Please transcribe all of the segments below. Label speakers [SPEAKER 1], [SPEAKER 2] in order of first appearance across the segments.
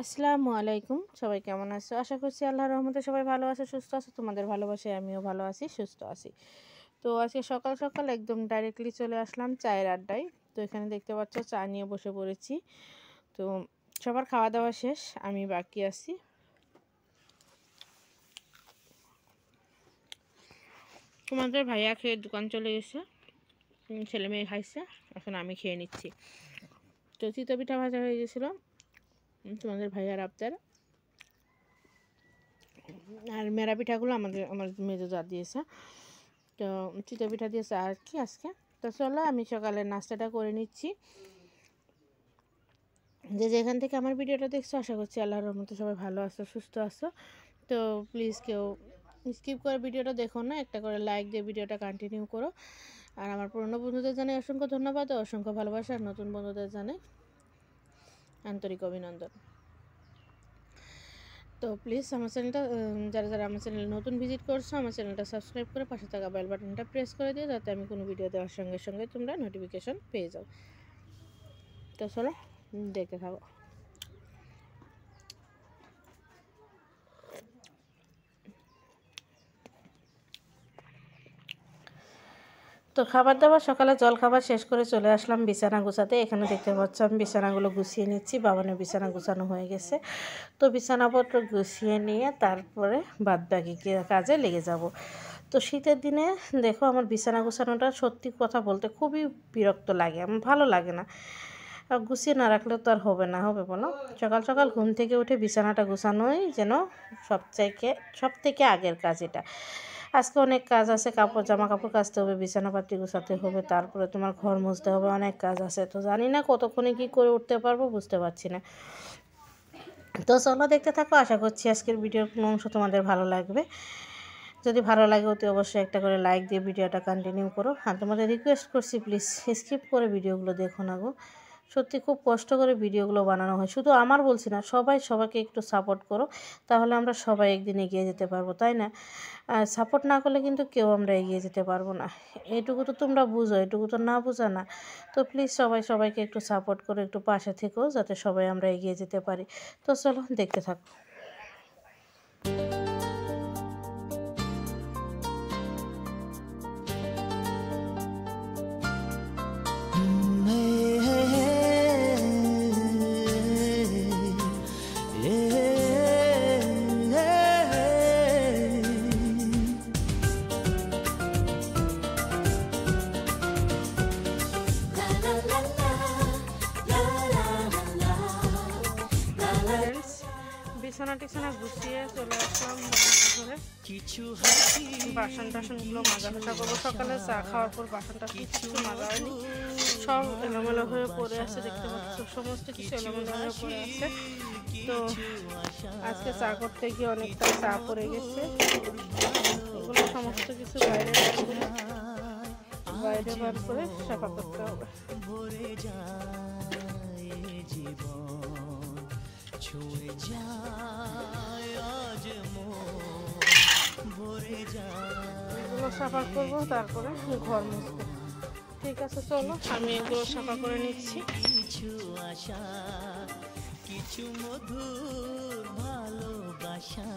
[SPEAKER 1] আসসালামু আলাইকুম, সবাই কেমন আছো? আশা করছি আল্লাহর রহমতে সবাই ভালো আছে, সুস্থ আছে। তোমাদের ভালোবাসায় আমিও ভালো আছি, সুস্থ আছি। তো আজকে সকাল সকাল একদম ডাইরেক্টলি চলে আসলাম চায়ের আড্ডায়। তো এখানে দেখতে পাচ্ছ চা নিয়ে বসে পড়েছি। তো সবার খাওয়া দাওয়া শেষ, আমি বাকি আছি। তোমাদের ভাইয়া খেয়ে দোকান চলে গেছে, ছেলে মেয়ে খাইছে, এখন আমি খেয়ে নিচ্ছি। তো চিতই পিঠা ভাজা হয়ে গেছিলো, তোমাদের ভাইয়ার আবদার। আর মেরা পিঠাগুলো আমার মেজো যা দিয়েছে। তো চিতই পিঠা দিয়েছে আর কি আজকে। তো চলো আমি সকালের নাস্তাটা করে নিচ্ছি। যে যেখান থেকে আমার ভিডিওটা দেখছো, আশা করছি আল্লাহর রহমতে সবাই ভালো আছো, সুস্থ আছো। তো প্লিজ কেউ স্কিপ করে ভিডিওটা দেখো না, একটা করে লাইক দিয়ে ভিডিওটা কন্টিনিউ করো। আর আমার পুরনো বন্ধুদের জানাই অসংখ্য ধন্যবাদ ও অসংখ্য ভালোবাসা, আর নতুন বন্ধুদের জানাই আন্তরিক অভিনন্দন। তো প্লিজ আমার চ্যানেলটা যারা যারা আমার চ্যানেলে নতুন ভিজিট করছো, আমার চ্যানেলটা সাবস্ক্রাইব করে পাশে থাকা বেল বাটনটা প্রেস করে দিও, যাতে আমি কোনো ভিডিও দেওয়ার সঙ্গে সঙ্গে তোমরা নোটিফিকেশন পেয়ে যাও। তো চলো দেখতে থাকো। তো খাবার দাবার সকালে জল খাবার শেষ করে চলে আসলাম বিছানা গুছাতে। এখানে দেখতে পাচ্ছ আমি বিছানাগুলো গুছিয়ে নিচ্ছি, বাবানের বিছানা গুছানো হয়ে গেছে। তো বিছানাপত্র গুছিয়ে নিয়ে তারপরে বাদবাকি কাজে লেগে যাব। তো শীতের দিনে দেখো আমার বিছানা গুছানোটা সত্যি কথা বলতে খুবই বিরক্ত লাগে, আমার ভালো লাগে না। গুছিয়ে না রাখলে তো আর হবে বলো। সকাল সকাল ঘুম থেকে উঠে বিছানাটা গুছানোই যেন সব থেকে আগের কাজ এটা। আজকে অনেক কাজ আছে, জামা কাপড় কাচতে হবে, বিছানাপাতি গুছাতে হবে, তারপরে তোমার ঘর মুছতে হবে, অনেক কাজ আছে। তো জানি না কতক্ষণে কি করে উঠতে পারবো, বুঝতে পারছি না। তো চলো দেখতে থাকো, আশা করছি আজকের ভিডিওর কোনো অংশ তোমাদের ভালো লাগবে। যদি ভালো লাগে অতি অবশ্যই একটা করে লাইক দিয়ে ভিডিওটা কন্টিনিউ করো। আর তোমাদের রিকোয়েস্ট করছি প্লিজ স্কিপ করে ভিডিওগুলো দেখো না গো। সত্যি খুব কষ্ট করে ভিডিওগুলো বানানো হয়, শুধু আমার বলছি না, সবাইকে একটু সাপোর্ট করো, তাহলে আমরা সবাই একদিন এগিয়ে যেতে পারবো, তাই না? আর সাপোর্ট না করলে কিন্তু কেউ আমরা এগিয়ে যেতে পারবো না। এটুকু তো তোমরা বুঝো, এটুকু তো না বোঝা না। তো প্লিজ সবাইকে একটু সাপোর্ট করো, একটু পাশে থেকেও, যাতে সবাই আমরা এগিয়ে যেতে পারি। তো চলো দেখতে থাকো। বিছানা টিছানা গুছিয়ে চলে আসলাম ঘরে। বাসন টাসনগুলো মাজা ঘষা করবো। সকালে চা খাওয়ার পর বাসন টাসন কিছু মাজা হয়নি, সব এলোমেলো হয়ে পড়ে আছে, দেখতে পাচ্ছ সমস্ত কিছু এলোমেলো হয়ে পড়ে আছে। তো আজকে চা করতে গিয়ে অনেকটা চা পড়ে গেছে, এগুলো সমস্ত কিছু বাইরে বার করে সাফা করতে হবে। এগুলো সাফা করবো, তারপরে ঘর মুছবো। ঠিক আছে চলো আমি এগুলো সাফা করে নিচ্ছি। কিছু মধুর ভালোবাসা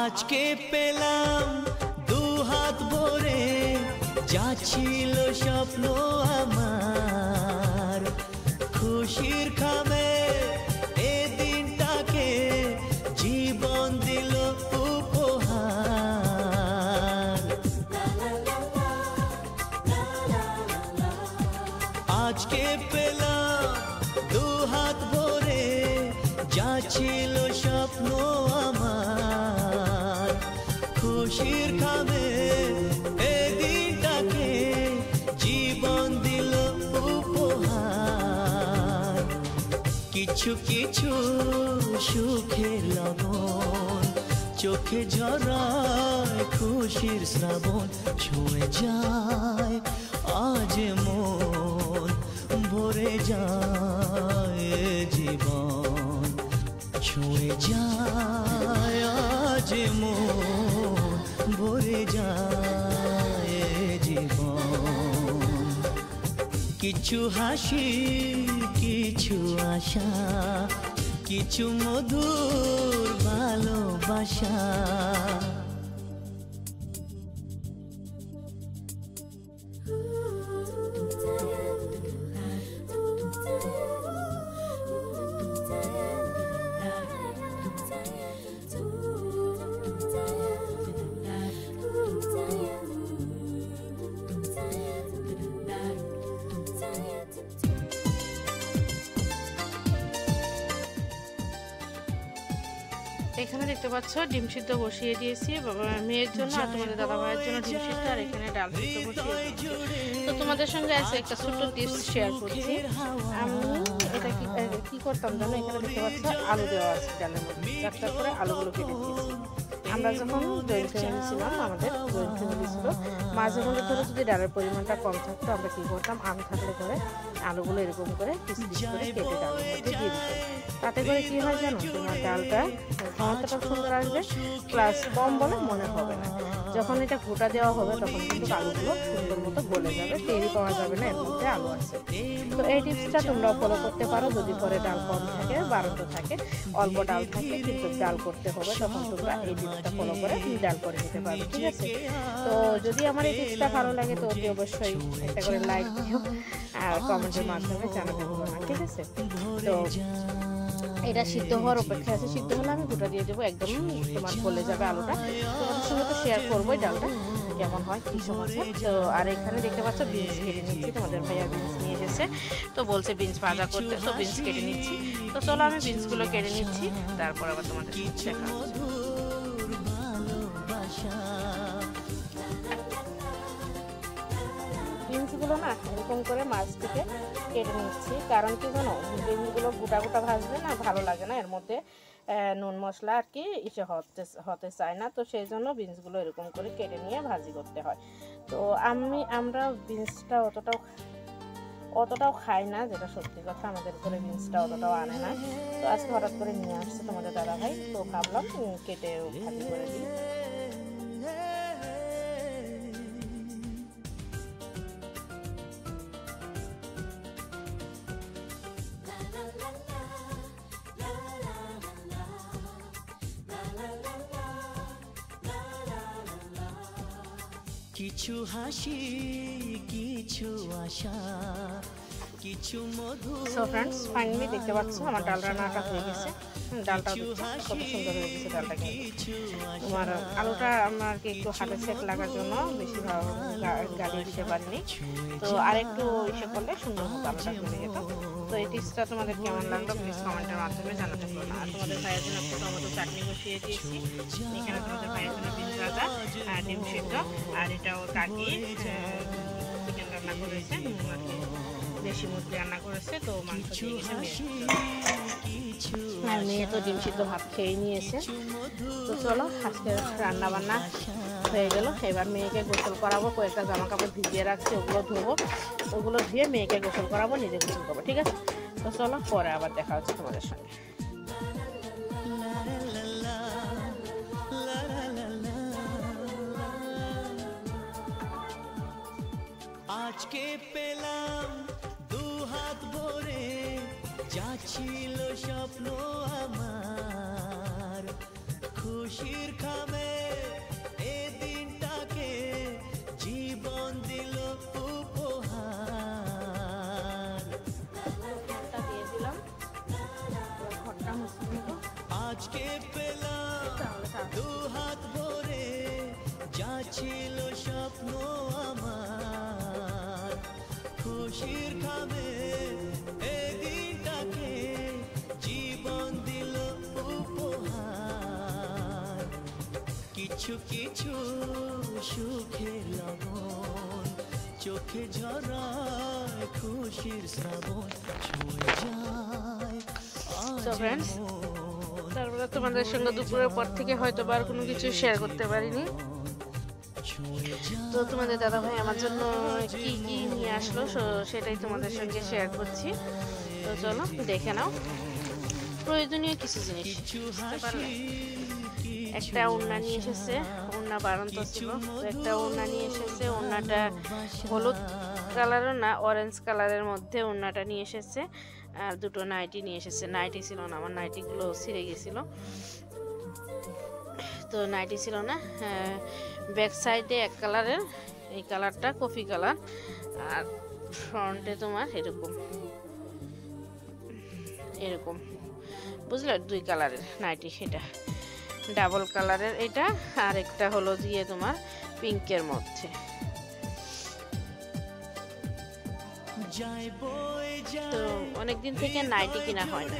[SPEAKER 2] আজকে পেলাম দু হাত ভরে, যা ছিল স্বপ্ন আমার, খুশির খামে এ দিনটাকে জীবন দিল উপহার। আজকে পেলাম দু হাত ভরে, যা ছিল স্বপ্ন আমার, খুশির খামে এ দিনটাকে জীবন দিল উপহার। কিছু কিছু সুখের লবণ চোখে ঝরায় খুশির শ্রাবণ, ছুঁয়ে যায় আজ মন ভরে ভরে যায় জীবন, ছুঁয়ে যায় আজ মন, ভরে যায় জীবন। কিছু হাসি, কিছু আশা, কিছু মধুর ভালোবাসা।
[SPEAKER 1] এখানে দেখতে পাচ্ছ ডিম সিদ্ধ বসিয়ে দিয়েছি মেয়ের জন্য আর তোমাদের দাদা ভাইয়ের জন্য ডিম সিদ্ধ, আর এখানে ডাল সিদ্ধ বসিয়ে দিয়েছি। তো তোমাদের সঙ্গে আছে একটা ছোট্ট টিপস শেয়ার করছি। আমি এটা কি করতাম জানো, এখানে দেখতে পাচ্ছ আলু দেওয়া আছে ডালের মধ্যে, চারটা করে আলুগুলো কেটে দিয়েছি। আমরা যখন জয়েন্ট ফ্যামিলি ছিলাম, আমাদের জয়েন্ট ফ্যামিলি ছিল, মাঝে মধ্যে ধরো যদি ডালের পরিমাণটা কম থাকতো, আমরা কী করতাম, আমি থাকলে করে আলুগুলো এরকম করে পিস পিস করে কেটে ডালের মধ্যে দিয়ে দিতাম। তাতে করে কী হয় জানো, তোমার ডালটা ঘনত্বটা সুন্দর আসবে, প্লাস কম বলে মনে হবে না। যখন এটা ঘোটা দেওয়া হবে তখন কিন্তু আলুগুলো সুন্দর মতো গলে যাবে, টেরি পাওয়া যাবে না এর মধ্যে আলু আছে। তো এই টিপসটা তোমরাও ফলো করতে পারো। যদি পরে ডাল কম থাকে, বাড়ন্ত থাকে, অল্প ডাল থাকে কিন্তু ডাল করতে হবে, তখন তোমরা এই টিপসটা ফলো করে ডাল করে নিতে পারবে, ঠিক আছে? তো যদি আমার এই টিপসটা ভালো লাগে তো অবশ্যই একটা করে লাইক দিও আর কমেন্টের মাধ্যমে জানাতে ভুলো না, ঠিক আছে? তো এটা সিদ্ধ হওয়ার অপেক্ষা আছে, সিদ্ধ হলে আমি গোটা দিয়ে দেবো, একদম তোমার গলে যাবে আলুটা। তোমাদের সঙ্গে তো শেয়ার করবোই ডালটা কেমন হয়, কী সমস্যা। তো আর এখানে দেখতে পাচ্ছ বিনস কেটে নিচ্ছি, তোমাদের ভাইয়া বিনস নিয়ে এসেছে, তো বলছে বিনস ভাজা করতে, তো বিনস কেটে নিচ্ছি। তো চলো আমি বিনসগুলো কেটে নিচ্ছি, তারপর আবার তোমাদের দেখা হচ্ছে। বিনসগুলো না এরকম করে মাছ থেকে কেটে নিচ্ছি, কারণ কি জানো, বিনসগুলো গোটা গোটা ভাজলে না ভালো লাগে না, এর মধ্যে নুন মশলা আর কি ইসে হতে চায় না, তো সেই জন্য বিনসগুলো এরকম করে কেটে নিয়ে ভাজি করতে হয়। তো আমরা বিনসটা অতটাও খাই না, যেটা সত্যি কথা, আমাদের করে বিনসটা অতটাও আনে না। তো আজকে হঠাৎ করে নিয়ে আসছে তোমাদের দাদা ভাই, তো ভাবলাম কেটে ভাজি করে দিই।
[SPEAKER 2] কিছু হাসি, কিছু আশা, কিছু মধু।
[SPEAKER 1] সো ফ্রেন্ডস, ফাইনালি দেখতে পাচ্ছ আমার ডাল রান্নাটা হয়ে গেছে। ডালটা কত সুন্দর হয়ে গেছে ডালটা, কিন্তু তোমার আলুটা আমার কি একটু হাতে সেট লাগার জন্য বেশি গালিয়ে দিতে পারিনি, তো আর একটু ইসে করলে সুন্দর মতো আলুটা হয়ে যেত। তো এই টিপসটা তোমাদের কেমন লাগলো প্লিজ কমেন্টের মাধ্যমে জানাতে পারো না। আর তোমাদের ভাইয়ের জন্য একটু টমেটো চাটনি বসিয়ে দিয়েছি, এখানে তোমাদের ভাইয়ের জন্য বিনস ভাজা, ডিম সিদ্ধ, আর এটাও কাকি চিকেন রান্না করেছে, দেশি মুরগি রান্না করেছে, তো মাংস দিয়ে গেছে মেয়ে। আর মেয়ে তো ডিম সিদ্ধ ভাত খেয়ে নিয়েছে। তো চলো আজকে রান্না বান্না হয়ে গেল, এবার মেয়েকে গোসল করাবো, কয়েকটা জামা কাপড় ভিজিয়ে রাখছি, ওগুলো ধোবো, ওগুলো ধুয়ে মেয়েকে গোসল করাবো, নিজে গোসল করবো, ঠিক আছে? তো চলো পরে আবার দেখা হচ্ছে তোমাদের সঙ্গে।
[SPEAKER 2] আজকে পেলাম দু হাত ভরে, যা ছিল স্বপ্ন আমার, খুশির খামে এ দিনটাকে জীবন দিল উপহার। আজকে পেলাম দু হাত ভরে, যা ছিল স্বপ্ন আমার, খুশির খামে এ দিনটাকে জীবন দিল উপহার। কিছু কিছু সুখের লবণ, চোখে ঝরায় খুশির শ্রাবণ, ছুঁয়ে যায় আজ মন।
[SPEAKER 1] তারপরে তোমাদের সঙ্গে দুপুরের পর থেকে হয়তো আর কোনো কিছু শেয়ার করতে পারিনি, তো তোমাদের দাদাভাই আমার জন্য কি কি নিয়ে আসলো সেটাই তোমাদের সঙ্গে শেয়ার করছি। তো চলো দেখে নাও। প্রয়োজনীয় কিছু জিনিস বুঝতে পারলে, একটা ওড়না নিয়ে এসেছে, ওড়না বাড়ন্ত ছিল, তো একটা ওড়না নিয়ে এসেছে। ওড়নাটা হলুদ কালারও না, অরেঞ্জ কালারের মধ্যে ওড়নাটা নিয়ে এসেছে। আর দুটো নাইটি নিয়ে এসেছে। নাইটি ছিল না, আমার নাইটিগুলো ছিঁড়ে গেছিলো, তো নাইটি ছিল না। ব্যাক সাইডে এক কালারের, এই কালারটা কফি কালার, আর ফ্রন্টে তোমার এরকম এরকম বুঝলে, দুই কালারের নাইটি। সেটা ডাবল কালারের এটা, আর একটা হলো দিয়ে তোমার পিঙ্কের মধ্যে। তো অনেকদিন থেকে নাইটি কিনা হয় না,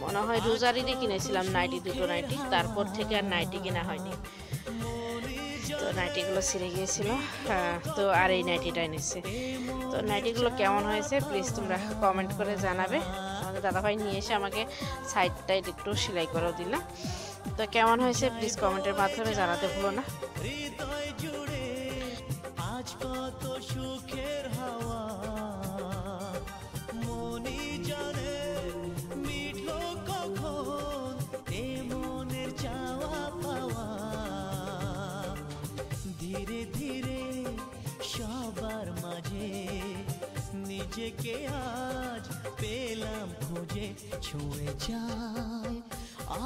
[SPEAKER 1] মনে হয় রোজারিতে কিনেছিলাম নাইটি, দুটো নাইটি, তারপর থেকে আর নাইটি কিনা হয়নি। তো নাইটিগুলো ছিঁড়ে গিয়েছিল, তো আর এই নাইটিটা এনেছে। তো নাইটিগুলো কেমন হয়েছে প্লিজ তোমরা কমেন্ট করে জানাবে। আমাদের দাদাভাই নিয়ে এসে আমাকে সাইডটা একটু সেলাই করেও দিলাম। তো কেমন হয়েছে প্লিজ কমেন্টের মাধ্যমে জানাতে ভুলো না।
[SPEAKER 2] হৃদয় জুড়ে আজ কত সুখের হাওয়া, মনি জানে মিঠো কখন এ মনের চাওয়া পাওয়া। ধীরে ধীরে সবার মাঝে নিজেকে আজ পেলাম খুঁজে, ছুঁয়ে যায়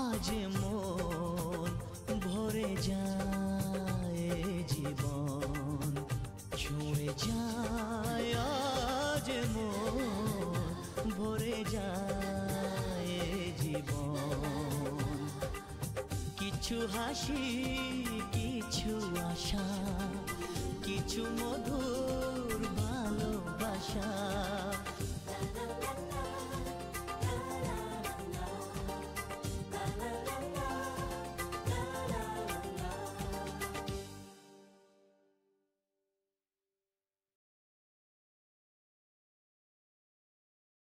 [SPEAKER 2] আজ মন, ভরে যায় জীবন, ছুঁয়ে যায় আজ মন, ভরে যায় জীবন। কিছু হাসি, কিছু আশা, কিছু মধুর ভালোবাসা,